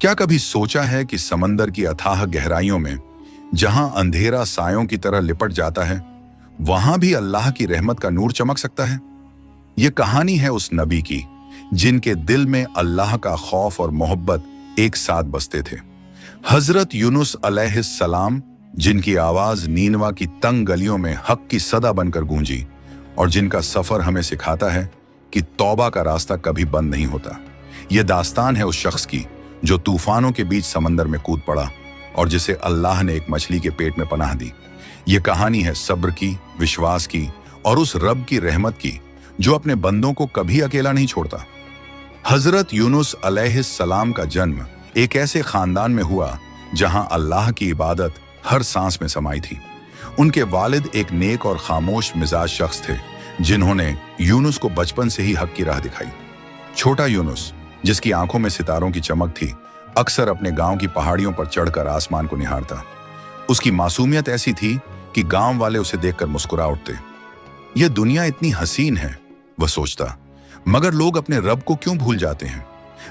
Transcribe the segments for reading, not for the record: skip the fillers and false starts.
क्या कभी सोचा है कि समंदर की अथाह गहराइयों में जहां अंधेरा सायों की तरह लिपट जाता है, वहां भी अल्लाह की रहमत का नूर चमक सकता है? ये कहानी है उस नबी की जिनके दिल में अल्लाह का खौफ और मोहब्बत एक साथ बसते थे। हजरत यूनुस अलैहिस्सलाम, जिनकी आवाज नीनवा की तंग गलियों में हक की सदा बनकर गूंजी और जिनका सफर हमें सिखाता है कि तौबा का रास्ता कभी बंद नहीं होता। यह दास्तान है उस शख्स की जो तूफानों के बीच समंदर में कूद पड़ा और जिसे अल्लाह ने एक मछली के पेट में पनाह दी। यह कहानी है सब्र की, विश्वास की और उस रब की रहमत की जो अपने बंदों को कभी अकेला नहीं छोड़ता। हजरत यूनुस अलैहिस्सलाम का जन्म एक ऐसे खानदान में हुआ जहां अल्लाह की इबादत हर सांस में समाई थी। उनके वालिद एक नेक और खामोश मिजाज शख्स थे जिन्होंने यूनुस को बचपन से ही हक की राह दिखाई। छोटा यूनुस, जिसकी आंखों में सितारों की चमक थी, अक्सर अपने गांव की पहाड़ियों पर चढ़कर आसमान को निहारता। उसकी मासूमियत ऐसी थी कि गांव वाले उसे देखकर मुस्कुरा उठते। यह दुनिया इतनी हसीन है, वह सोचता, मगर लोग अपने रब को क्यों भूल जाते हैं?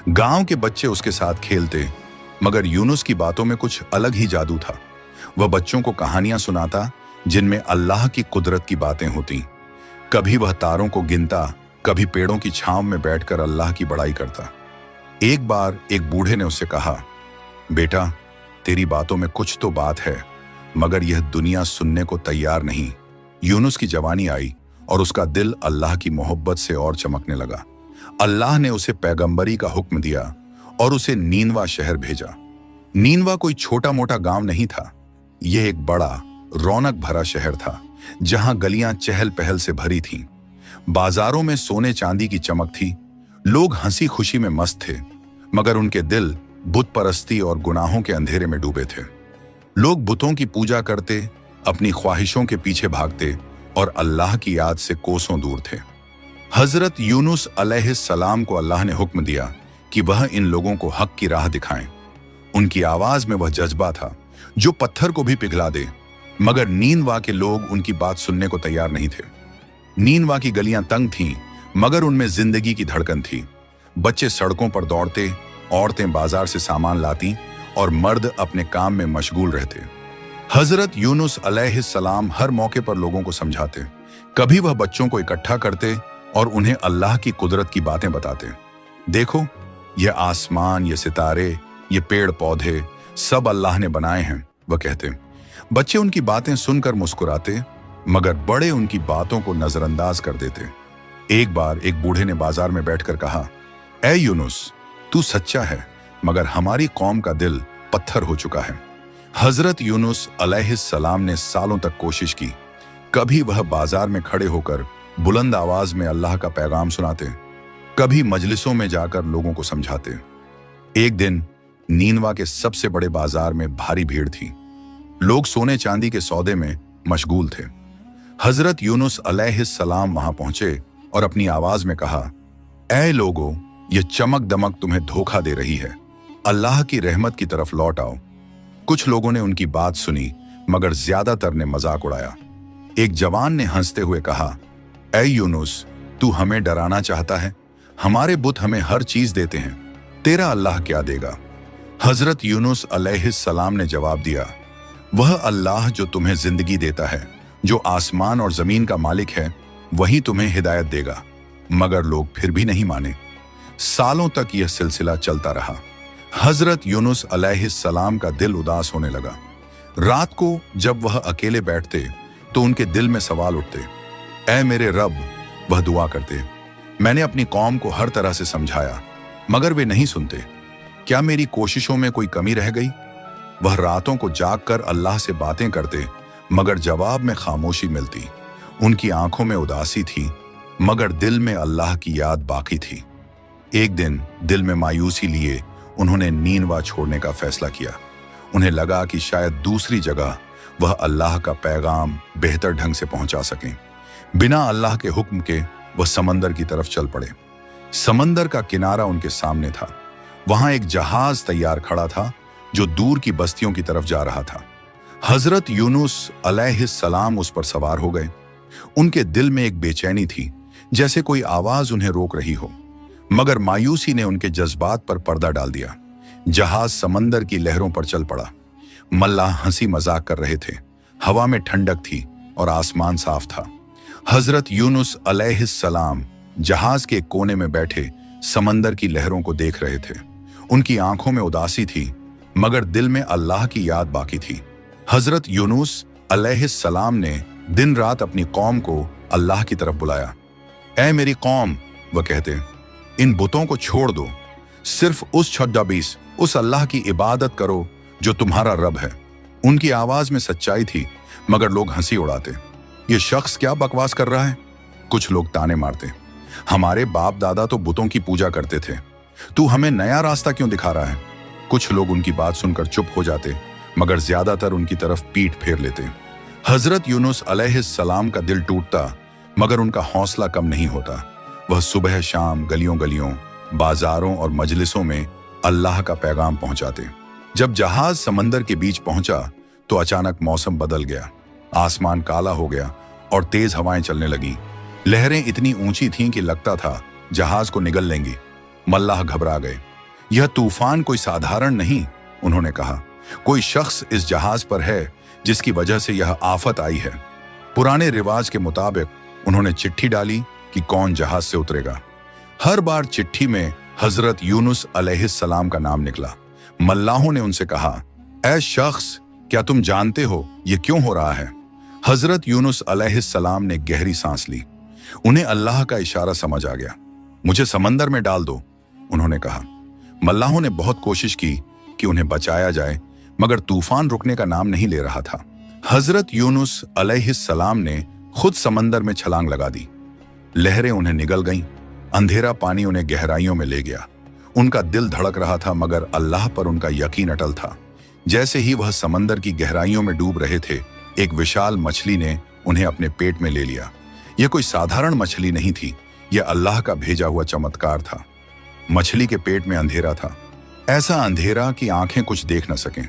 गांव के बच्चे उसके साथ खेलते, मगर यूनुस की बातों में कुछ अलग ही जादू था। वह बच्चों को कहानियां सुनाता जिनमें अल्लाह की कुदरत की बातें होती। कभी वह तारों को गिनता, कभी पेड़ों की छांव में बैठकर अल्लाह की बड़ाई करता। एक बार एक बूढ़े ने उससे कहा, बेटा, तेरी बातों में कुछ तो बात है, मगर यह दुनिया सुनने को तैयार नहीं। यूनुस की जवानी आई और उसका दिल अल्लाह की मोहब्बत से और चमकने लगा। अल्लाह ने उसे पैगंबरी का हुक्म दिया और उसे नीनवा शहर भेजा। नीनवा कोई छोटा मोटा गांव नहीं था, यह एक बड़ा रौनक भरा शहर था जहां गलियां चहल पहल से भरी थीं। बाजारों में सोने चांदी की चमक थी, लोग हंसी खुशी में मस्त थे, मगर उनके दिल बुत परस्ती और गुनाहों के अंधेरे में डूबे थे। लोग बुतों की पूजा करते, अपनी ख्वाहिशों के पीछे भागते और अल्लाह की याद से कोसों दूर थे। हजरत यूनुस अलैहिस्सलाम को अल्लाह ने हुक्म दिया कि वह इन लोगों को हक की राह दिखाएं। उनकी आवाज में वह जज्बा था जो पत्थर को भी पिघला दे, मगर नीनवा के लोग उनकी बात सुनने को तैयार नहीं थे। नीनवा की गलियां तंग थीं, मगर उनमें जिंदगी की धड़कन थी। बच्चे सड़कों पर दौड़ते, औरतें बाजार से सामान लाती और मर्द अपने काम में मशगूल रहते। हजरत यूनुस अलैहिस्सलाम हर मौके पर लोगों को समझाते। कभी वह बच्चों को इकट्ठा करते और उन्हें अल्लाह की कुदरत की बातें बताते। देखो, यह आसमान, ये सितारे, ये पेड़ पौधे सब अल्लाह ने बनाए हैं, वह कहते। बच्चे उनकी बातें सुनकर मुस्कुराते, मगर बड़े उनकी बातों को नजरअंदाज कर देते। एक बार एक बूढ़े ने बाजार में बैठकर कहा, ऐ यूनुस, तू सच्चा है, मगर हमारी कौम का दिल पत्थर हो चुका है। हजरत यूनुस अलैहिस्सलाम ने सालों तक कोशिश की। कभी वह बाजार में खड़े होकर बुलंद आवाज में अल्लाह का पैगाम सुनाते, कभी मजलिसों में जाकर लोगों को समझाते। एक दिन नीनवा के सबसे बड़े बाजार में भारी भीड़ थी। लोग सोने चांदी के सौदे में मशगूल थे। हजरत यूनुस अलैहिस्सलाम वहां पहुंचे और अपनी आवाज में कहा, ऐ लोगों, यह चमक दमक तुम्हें धोखा दे रही है, अल्लाह की रहमत की तरफ लौट आओ। कुछ लोगों ने उनकी बात सुनी, मगर ज्यादातर ने मजाक उड़ाया। एक जवान ने हंसते हुए कहा, ऐ यूनुस, तू हमें डराना चाहता है? हमारे बुत हमें हर चीज देते हैं, तेरा अल्लाह क्या देगा? हजरत यूनुस अलैहिस्सलाम ने जवाब दिया, वह अल्लाह जो तुम्हें जिंदगी देता है, जो आसमान और जमीन का मालिक है, वही तुम्हें हिदायत देगा। मगर लोग फिर भी नहीं माने। सालों तक यह सिलसिला चलता रहा। हजरत यूनुस अलैहिस्सलाम का दिल उदास होने लगा। रात को जब वह अकेले बैठते तो उनके दिल में सवाल उठते, ऐ मेरे रब, वह दुआ करते, मैंने अपनी कौम को हर तरह से समझाया, मगर वे नहीं सुनते। क्या मेरी कोशिशों में कोई कमी रह गई? वह रातों को जागकर अल्लाह से बातें करते, मगर जवाब में खामोशी मिलती। उनकी आंखों में उदासी थी, मगर दिल में अल्लाह की याद बाकी थी। एक दिन दिल में मायूसी लिए उन्होंने नीनवा छोड़ने का फैसला किया। उन्हें लगा कि शायद दूसरी जगह वह अल्लाह का पैगाम बेहतर ढंग से पहुंचा सकें। बिना अल्लाह के हुक्म के वह समंदर की तरफ चल पड़े। समंदर का किनारा उनके सामने था। वहां एक जहाज तैयार खड़ा था जो दूर की बस्तियों की तरफ जा रहा था। हजरत यूनुस अलैहिस्सलाम उस पर सवार हो गए। उनके दिल में एक बेचैनी थी, जैसे कोई आवाज उन्हें रोक रही हो, मगर मायूसी ने उनके जज्बात पर पर्दा डाल दिया। जहाज समंदर की लहरों पर चल पड़ा। मल्लाह हंसी मजाक कर रहे थे। हवा में ठंडक थी और आसमान साफ था। हजरत यूनुस अलैहिस्सलाम जहाज के कोने में बैठे समंदर की लहरों को देख रहे थे। उनकी आंखों में उदासी थी, मगर दिल में अल्लाह की याद बाकी थी। हजरत यूनुस अलैहिस्सलाम ने दिन रात अपनी कौम को अल्लाह की तरफ बुलाया। ऐ मेरी कौम, वह कहते, इन बुतों को छोड़ दो, सिर्फ उस छद्दाबीस उस अल्लाह की इबादत करो जो तुम्हारा रब है। उनकी आवाज में सच्चाई थी, मगर लोग हंसी उड़ाते। ये शख्स क्या बकवास कर रहा है? कुछ लोग ताने मारते, हमारे बाप दादा तो बुतों की पूजा करते थे, तू हमें नया रास्ता क्यों दिखा रहा है? कुछ लोग उनकी बात सुनकर चुप हो जाते, मगर ज्यादातर उनकी तरफ पीठ फेर लेते। हजरत यूनुस अलैहिस्सलाम का दिल टूटता, मगर उनका हौसला कम नहीं होता। वह सुबह शाम गलियों गलियों, बाजारों और मजलिसों में अल्लाह का पैगाम पहुंचाते। जब जहाज समंदर के बीच पहुंचा तो अचानक मौसम बदल गया। आसमान काला हो गया और तेज हवाएं चलने लगीं। लहरें इतनी ऊंची थीं कि लगता था जहाज को निगल लेंगी। मल्लाह घबरा गए। यह तूफान कोई साधारण नहीं, उन्होंने कहा। कोई शख्स इस जहाज पर है जिसकी वजह से यह आफत आई है। पुराने रिवाज के मुताबिक उन्होंने चिट्ठी डाली कि कौन जहाज से उतरेगा। हर बार चिट्ठी में हजरत यूनुस अलैहिस्सलाम का नाम निकला। मल्लाहों ने उनसे कहा, ऐ शख्स, क्या तुम जानते हो ये क्यों हो रहा है? हजरत यूनुस अलैहिस्सलाम ने गहरी सांस ली। उन्हें अल्लाह का इशारा समझ आ गया। मुझे समंदर में डाल दो, उन्होंने कहा। मल्लाहों ने बहुत कोशिश की कि उन्हें बचाया जाए, मगर तूफान रुकने का नाम नहीं ले रहा था। हजरत यूनुस अलैहिस्सलाम ने खुद समंदर में छलांग लगा दी। लहरें उन्हें निगल गईं। अंधेरा पानी उन्हें गहराइयों में ले गया। उनका दिल धड़क रहा था, मगर अल्लाह पर उनका यकीन अटल था। जैसे ही वह समंदर की गहराइयों में डूब रहे थे, एक विशाल मछली ने उन्हें अपने पेट में ले लिया। यह कोई साधारण मछली नहीं थी, यह अल्लाह का भेजा हुआ चमत्कार था। मछली के पेट में अंधेरा था, ऐसा अंधेरा कि आंखें कुछ देख न सकें।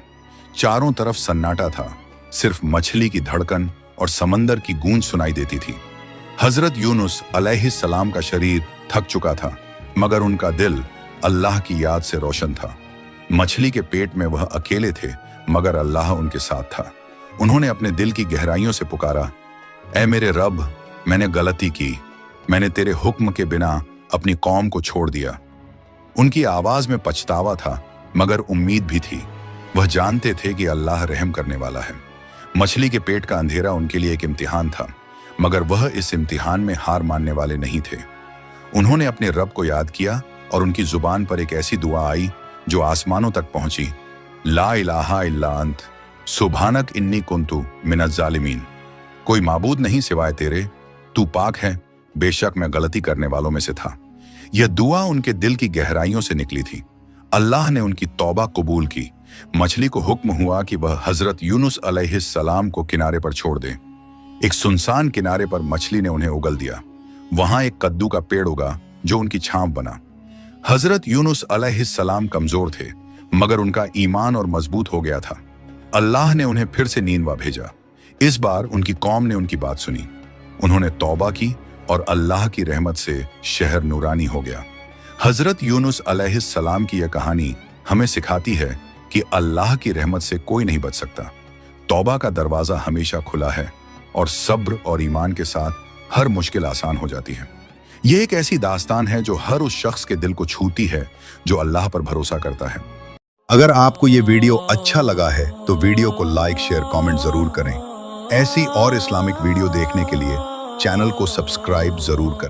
चारों तरफ सन्नाटा था, सिर्फ मछली की धड़कन और समंदर की गूंज सुनाई देती थी। हजरत यूनुस अलैहिस्सलाम का शरीर थक चुका था, मगर उनका दिल अल्लाह की याद से रोशन था। मछली के पेट में वह अकेले थे, मगर अल्लाह उनके साथ था। उन्होंने अपने दिल की गहराइयों से पुकारा, ऐ मेरे रब, मैंने गलती की, मैंने तेरे हुक्म के बिना अपनी कौम को छोड़ दिया। उनकी आवाज में पछतावा था, मगर उम्मीद भी थी। वह जानते थे कि अल्लाह रहम करने वाला है। मछली के पेट का अंधेरा उनके लिए एक इम्तिहान था, मगर वह इस इम्तिहान में हार मानने वाले नहीं थे। उन्होंने अपने रब को याद किया और उनकी जुबान पर एक ऐसी दुआ आई जो आसमानों तक पहुंची, ला इलाहा इल्ला अंत सुब्हानक इन्नी कुन्तु मिनज़ ज़ालिमीन। कोई माबूद नहीं सिवाय तेरे, तू पाक है, बेशक मैं गलती करने वालों में से था। यह दुआ उनके दिल की गहराइयों से निकली थी। अल्लाह ने उनकी तौबा कबूल की। मछली को हुक्म हुआ कि वह हजरत यूनुस अलैहिस्सलाम को किनारे पर छोड़ दे। एक सुनसान किनारे पर मछली ने उन्हें उगल दिया। वहां एक कद्दू का पेड़ उगा जो उनकी छांव बना। हजरत यूनुस अलैहिस्सलाम कमजोर थे, मगर उनका ईमान और मजबूत हो गया था। अल्लाह ने उन्हें फिर से नींदवा भेजा। इस बार उनकी कौम ने उनकी बात सुनी। उन्होंने तौबा की और अल्लाह की रहमत से शहर नूरानी हो गया। हजरत यूनुस अलैहिस्सलाम की यह कहानी हमें सिखाती है कि अल्लाह की रहमत से कोई नहीं बच सकता। तौबा का दरवाजा हमेशा खुला है और सब्र और ईमान के साथ हर मुश्किल आसान हो जाती है। ये एक ऐसी दास्तान है जो हर उस शख्स के दिल को छूती है जो अल्लाह पर भरोसा करता है। अगर आपको ये वीडियो अच्छा लगा है तो वीडियो को लाइक, शेयर, कमेंट जरूर करें। ऐसी और इस्लामिक वीडियो देखने के लिए चैनल को सब्सक्राइब जरूर करें।